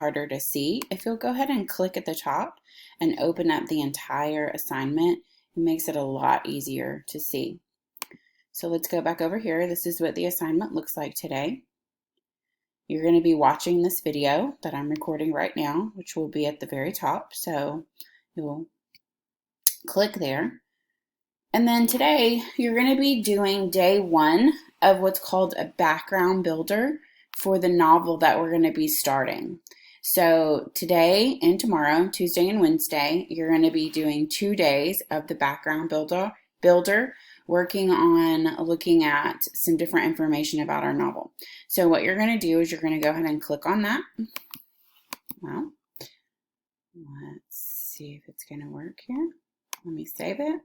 harder to see, if you'll go ahead and click at the top and open up the entire assignment, it makes it a lot easier to see. So let's go back over here. This is what the assignment looks like today. You're going to be watching this video that I'm recording right now, which will be at the very top. So you'll click there. And then today you're going to be doing day 1 of what's called a background builder for the novel that we're going to be starting. So today and tomorrow, Tuesday and Wednesday, you're going to be doing 2 days of the background builder, working on looking at some different information about our novel. So what you're going to do is you're going to go ahead and click on that. Well, let's see if it's going to work here. Let me save it.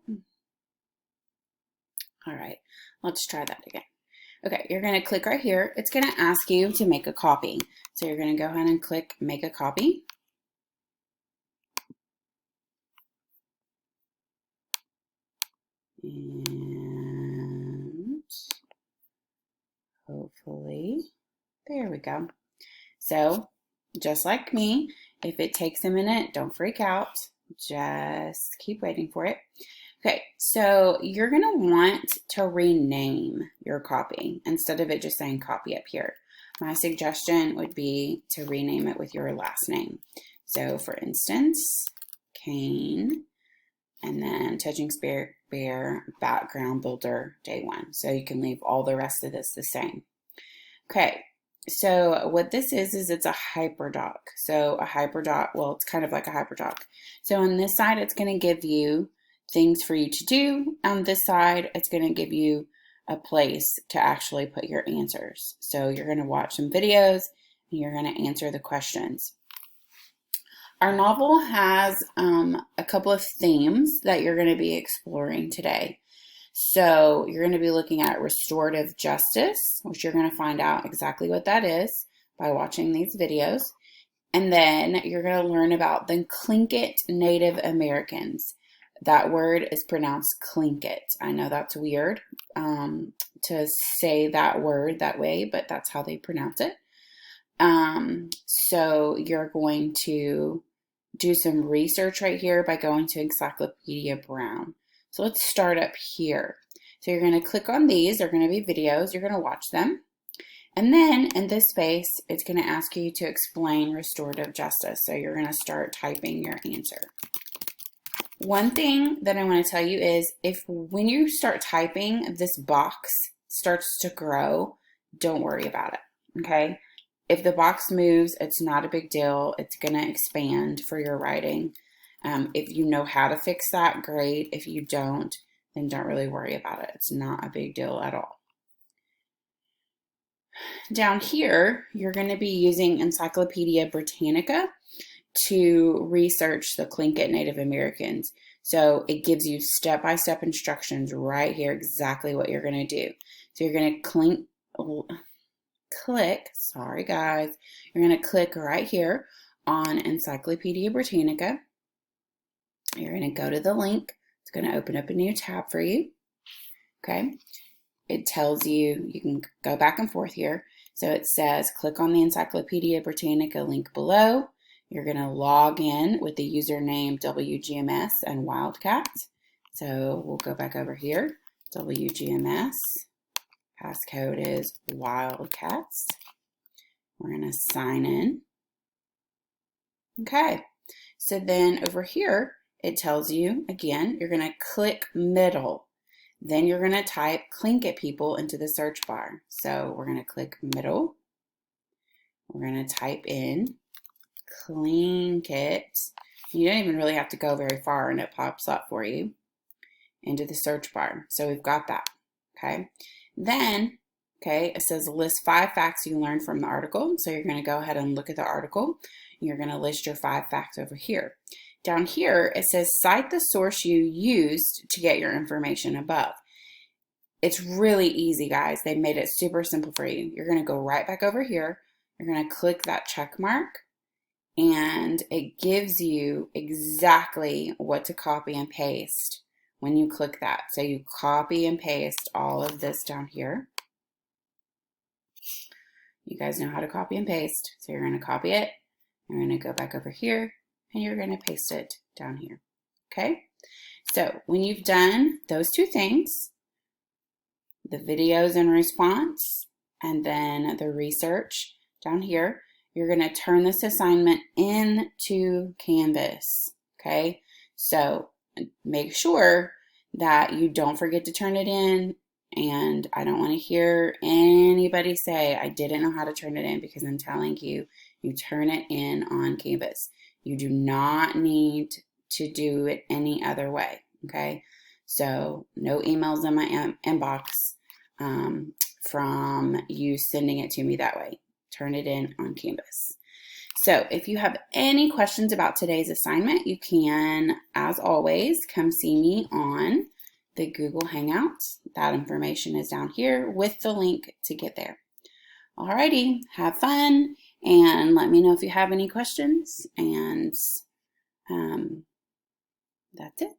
All right, let's try that again. Okay, you're going to click right here. It's going to ask you to make a copy. So you're going to go ahead and click Make a Copy. And hopefully, there we go. So just like me, if it takes a minute, don't freak out. Just keep waiting for it. Okay, so you're going to want to rename your copy instead of it just saying copy up here. My suggestion would be to rename it with your last name. So for instance, Kane, and then Touching Bear Background Builder Day 1. So you can leave all the rest of this the same. Okay, so what this is it's a hyperdoc. So a hyperdoc, well, it's kind of like a hyperdoc. So on this side, it's going to give you things for you to do. On this side, it's going to give you a place to actually put your answers. So you're going to watch some videos and you're going to answer the questions. Our novel has a couple of themes that you're going to be exploring today. So you're going to be looking at restorative justice, which you're going to find out exactly what that is by watching these videos. And then you're going to learn about the Tlingit Native Americans. That word is pronounced Tlingit. I know that's weird to say that word that way, but that's how they pronounce it. So you're going to do some research right here by going to Encyclopedia Brown. So let's start up here. So you're going to click on these. They're going to be videos. You're going to watch them. And then in this space, it's going to ask you to explain restorative justice. So you're going to start typing your answer. One thing that I want to tell you is when you start typing, this box starts to grow, don't worry about it, okay? If the box moves, it's not a big deal. It's going to expand for your writing. If you know how to fix that, great. If you don't, then don't really worry about it. It's not a big deal at all. Down here, you're going to be using Encyclopedia Britannica to research the Tlingit Native Americans. So it gives you step-by-step instructions right here, exactly what you're going to do. So you're going to click, sorry guys, you're going to click right here on Encyclopedia Britannica. You're going to go to the link. It's going to open up a new tab for you. Okay. It tells you, you can go back and forth here. So it says, click on the Encyclopedia Britannica link below. You're going to log in with the username WGMS and Wildcat. So we'll go back over here, WGMS. Passcode is Wildcats. We're going to sign in. Okay. So then over here, it tells you, again, you're going to click middle. Then you're going to type Tlingit people into the search bar. So we're going to click middle. We're going to type in Tlingit. You don't even really have to go very far and it pops up for you into the search bar. So we've got that. Okay. Then, okay, it says list 5 facts you learned from the article. So you're going to go ahead and look at the article. You're going to list your 5 facts over here. Down here, it says cite the source you used to get your information above. It's really easy, guys. They made it super simple for you. You're going to go right back over here. You're going to click that check mark, and it gives you exactly what to copy and paste when you click that. So you copy and paste all of this down here. You guys know how to copy and paste. So you're going to copy it, You're going to go back over here and you're going to paste it down here. Okay? So when you've done those two things, the videos in response and then the research down here, you're going to turn this assignment into Canvas. Okay? So make sure that you don't forget to turn it in. And I don't want to hear anybody say, I didn't know how to turn it in, because I'm telling you, you turn it in on Canvas. You do not need to do it any other way, okay? So no emails in my inbox from you sending it to me that way. Turn it in on Canvas. So if you have any questions about today's assignment, you can, as always, come see me on the Google Hangout. That information is down here with the link to get there. Alrighty, have fun and let me know if you have any questions, and that's it.